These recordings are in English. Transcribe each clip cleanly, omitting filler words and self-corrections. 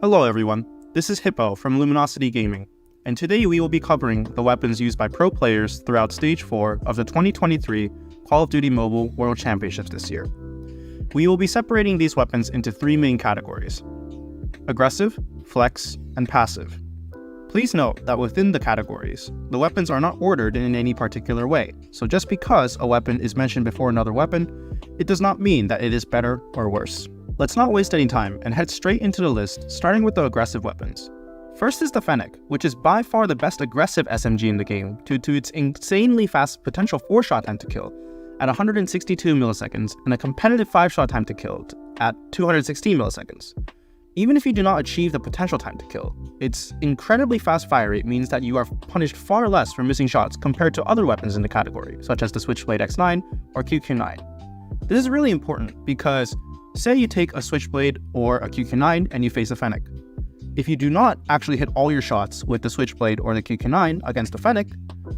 Hello everyone, this is Hippo from Luminosity Gaming, and today we will be covering the weapons used by pro players throughout Stage 4 of the 2023 Call of Duty Mobile World Championships this year. We will be separating these weapons into three main categories: aggressive, flex, and passive. Please note that within the categories, the weapons are not ordered in any particular way, so just because a weapon is mentioned before another weapon, it does not mean that it is better or worse. Let's not waste any time and head straight into the list, starting with the aggressive weapons. First is the Fennec, which is by far the best aggressive SMG in the game due to its insanely fast potential 4-shot time to kill at 162 milliseconds and a competitive 5-shot time to kill at 216 milliseconds. Even if you do not achieve the potential time to kill, its incredibly fast fire rate means that you are punished far less for missing shots compared to other weapons in the category, such as the Switchblade X9 or QQ9. This is really important because say you take a Switchblade or a QQ9 and you face a Fennec. If you do not actually hit all your shots with the Switchblade or the QQ9 against the Fennec,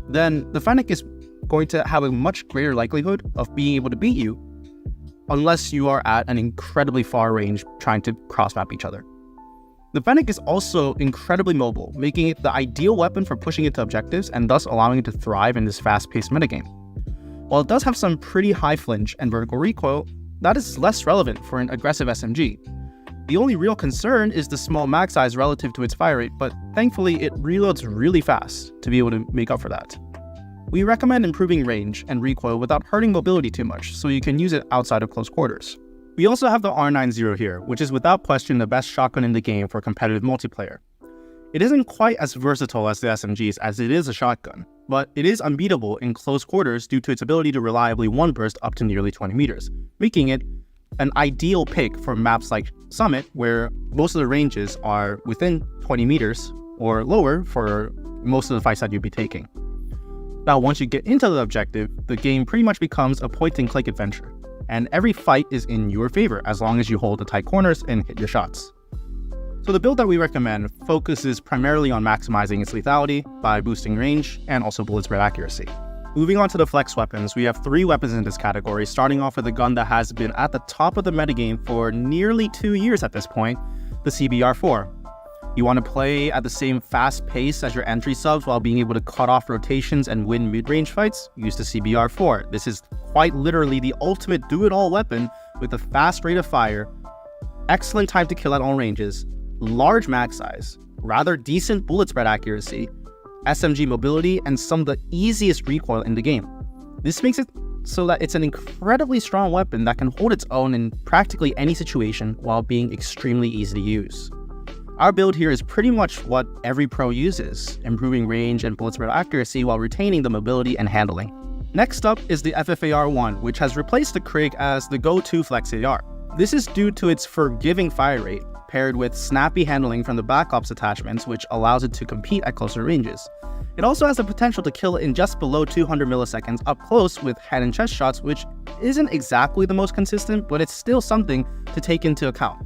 then the Fennec is going to have a much greater likelihood of being able to beat you unless you are at an incredibly far range trying to cross-map each other. The Fennec is also incredibly mobile, making it the ideal weapon for pushing into objectives and thus allowing it to thrive in this fast-paced metagame. While it does have some pretty high flinch and vertical recoil, that is less relevant for an aggressive SMG. The only real concern is the small mag size relative to its fire rate, but thankfully it reloads really fast to be able to make up for that. We recommend improving range and recoil without hurting mobility too much, so you can use it outside of close quarters. We also have the R90 here, which is without question the best shotgun in the game for competitive multiplayer. It isn't quite as versatile as the SMGs as it is a shotgun, but it is unbeatable in close quarters due to its ability to reliably one-burst up to nearly 20 meters, making it an ideal pick for maps like Summit, where most of the ranges are within 20 meters or lower for most of the fights that you'll be taking. Now, once you get into the objective, the game pretty much becomes a point-and-click adventure, and every fight is in your favor as long as you hold the tight corners and hit your shots. So the build that we recommend focuses primarily on maximizing its lethality by boosting range and also bullet spread accuracy. Moving on to the flex weapons, we have three weapons in this category, starting off with a gun that has been at the top of the metagame for nearly 2 years at this point, the CBR4. You want to play at the same fast pace as your entry subs while being able to cut off rotations and win mid-range fights? Use the CBR4. This is quite literally the ultimate do-it-all weapon with a fast rate of fire, excellent time to kill at all ranges, large mag size, rather decent bullet spread accuracy, SMG mobility, and some of the easiest recoil in the game. This makes it so that it's an incredibly strong weapon that can hold its own in practically any situation while being extremely easy to use. Our build here is pretty much what every pro uses, improving range and bullet spread accuracy while retaining the mobility and handling. Next up is the FFAR-1, which has replaced the Krig as the go-to flex AR. This is due to its forgiving fire rate, paired with snappy handling from the Black Ops attachments, which allows it to compete at closer ranges. It also has the potential to kill in just below 200 milliseconds up close with head and chest shots, which isn't exactly the most consistent, but it's still something to take into account.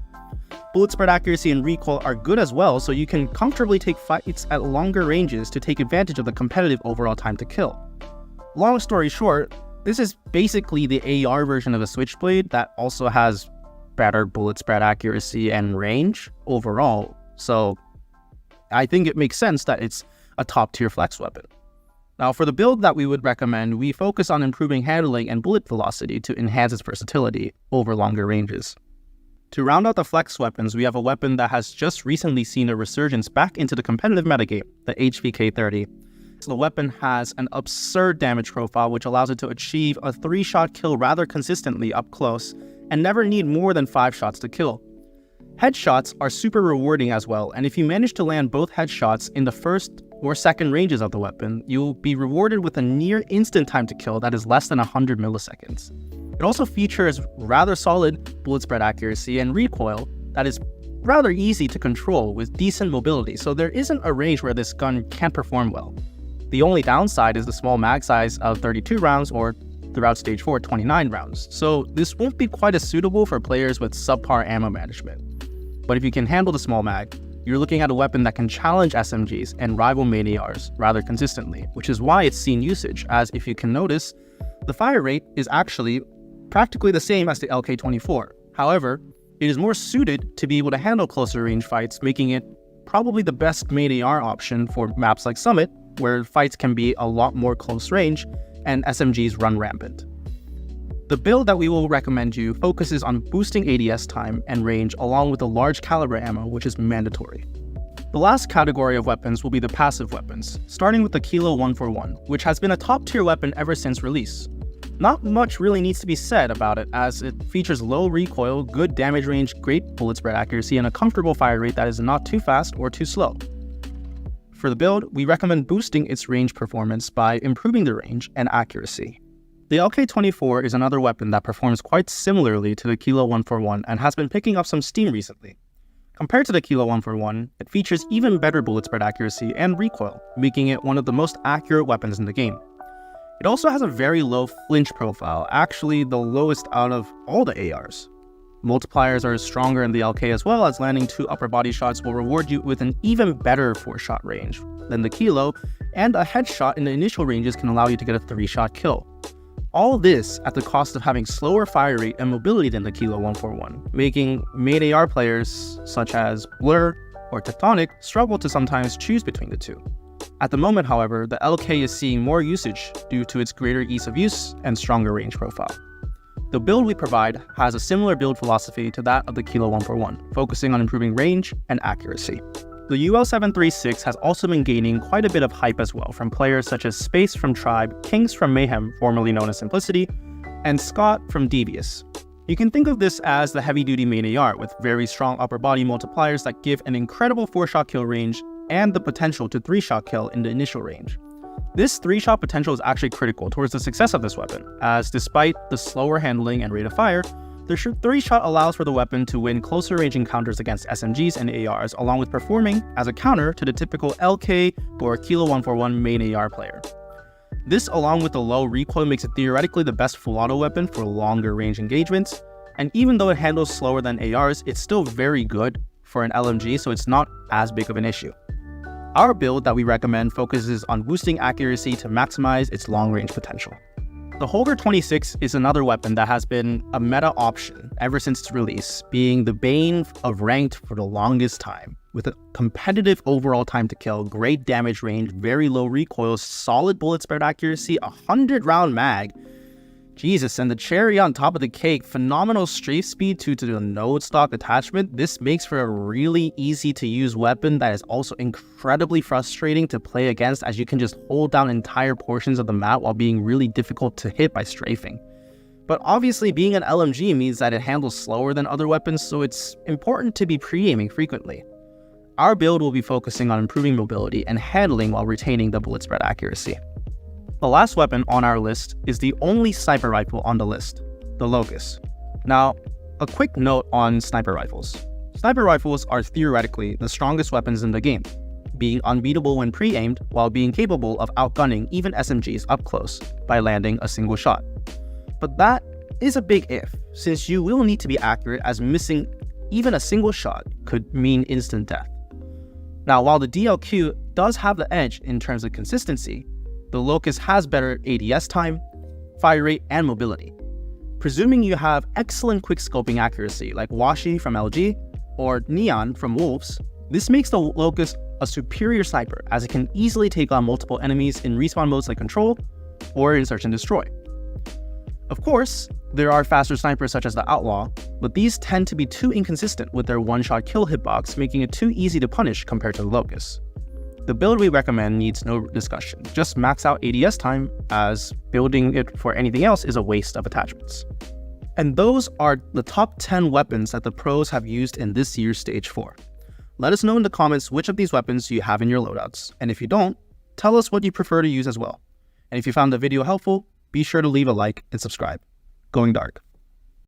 Bullet spread accuracy and recoil are good as well, so you can comfortably take fights at longer ranges to take advantage of the competitive overall time to kill. Long story short, this is basically the AR version of a Switchblade that also has better bullet spread accuracy and range overall, so I think it makes sense that it's a top-tier flex weapon. Now, for the build that we would recommend, we focus on improving handling and bullet velocity to enhance its versatility over longer ranges. To round out the flex weapons, we have a weapon that has just recently seen a resurgence back into the competitive metagame, the HVK-30. So the weapon has an absurd damage profile, which allows it to achieve a 3-shot kill rather consistently up close and never need more than 5 shots to kill. Headshots are super rewarding as well, and if you manage to land both headshots in the first or second ranges of the weapon, you'll be rewarded with a near instant time to kill that is less than 100 milliseconds. It also features rather solid bullet spread accuracy and recoil that is rather easy to control with decent mobility, so there isn't a range where this gun can't perform well. The only downside is the small mag size of 32 rounds or throughout Stage 4, 29 rounds, so this won't be quite as suitable for players with subpar ammo management. But if you can handle the small mag, you're looking at a weapon that can challenge SMGs and rival main ARs rather consistently, which is why it's seen usage, as if you can notice, the fire rate is actually practically the same as the LK-24. However, It is more suited to be able to handle closer range fights, making it probably the best main AR option for maps like Summit, where fights can be a lot more close range and SMGs run rampant. The build that we will recommend you focuses on boosting ADS time and range along with the large caliber ammo, which is mandatory. The last category of weapons will be the passive weapons, starting with the Kilo 141, which has been a top tier weapon ever since release. Not much really needs to be said about it, as it features low recoil, good damage range, great bullet spread accuracy, and a comfortable fire rate that is not too fast or too slow. For the build, we recommend boosting its range performance by improving the range and accuracy. The LK-24 is another weapon that performs quite similarly to the Kilo 141 and has been picking up some steam recently. Compared to the Kilo 141, it features even better bullet spread accuracy and recoil, making it one of the most accurate weapons in the game. It also has a very low flinch profile, actually the lowest out of all the ARs. Multipliers are stronger in the LK as well, as landing 2 upper body shots will reward you with an even better 4-shot range than the Kilo, and a headshot in the initial ranges can allow you to get a 3-shot kill. All this at the cost of having slower fire rate and mobility than the Kilo 141, making main AR players such as Blur or Tectonic struggle to sometimes choose between the two. At the moment, however, the LK is seeing more usage due to its greater ease of use and stronger range profile. The build we provide has a similar build philosophy to that of the Kilo 141, focusing on improving range and accuracy. The UL736 has also been gaining quite a bit of hype as well from players such as Space from Tribe, Kings from Mayhem, formerly known as Simplicity, and Scott from Devious. You can think of this as the heavy-duty main AR with very strong upper body multipliers that give an incredible 4-shot kill range and the potential to 3-shot kill in the initial range. This 3-shot potential is actually critical towards the success of this weapon, as despite the slower handling and rate of fire, the 3-shot allows for the weapon to win closer range encounters against SMGs and ARs, along with performing as a counter to the typical LK or Kilo 141 main AR player. This, along with the low recoil, makes it theoretically the best full auto weapon for longer range engagements, and even though it handles slower than ARs, it's still very good for an LMG, so it's not as big of an issue. Our build that we recommend focuses on boosting accuracy to maximize its long-range potential. The Holger 26 is another weapon that has been a meta option ever since its release, being the bane of ranked for the longest time. With a competitive overall time to kill, great damage range, very low recoil, solid bullet spread accuracy, 100-round mag, Jesus, and the cherry on top of the cake, phenomenal strafe speed due to the node stock attachment. This makes for a really easy to use weapon that is also incredibly frustrating to play against, as you can just hold down entire portions of the map while being really difficult to hit by strafing. But obviously being an LMG means that it handles slower than other weapons, so it's important to be pre-aiming frequently. Our build will be focusing on improving mobility and handling while retaining the bullet spread accuracy. The last weapon on our list is the only sniper rifle on the list, the Locust. Now, a quick note on sniper rifles. Sniper rifles are theoretically the strongest weapons in the game, being unbeatable when pre-aimed while being capable of outgunning even SMGs up close by landing a single shot. But that is a big if, since you will need to be accurate, as missing even a single shot could mean instant death. Now, while the DLQ does have the edge in terms of consistency, the Locust has better ADS time, fire rate, and mobility. Presuming you have excellent quickscoping accuracy like Washi from LG or Neon from Wolves, this makes the Locust a superior sniper, as it can easily take on multiple enemies in respawn modes like Control or in Search and Destroy. Of course, there are faster snipers such as the Outlaw, but these tend to be too inconsistent with their one-shot kill hitbox, making it too easy to punish compared to the Locust. The build we recommend needs no discussion, just max out ADS time, as building it for anything else is a waste of attachments. And those are the top 10 weapons that the pros have used in this year's Stage 4. Let us know in the comments which of these weapons you have in your loadouts, and if you don't, tell us what you prefer to use as well. And if you found the video helpful, be sure to leave a like and subscribe. Going dark.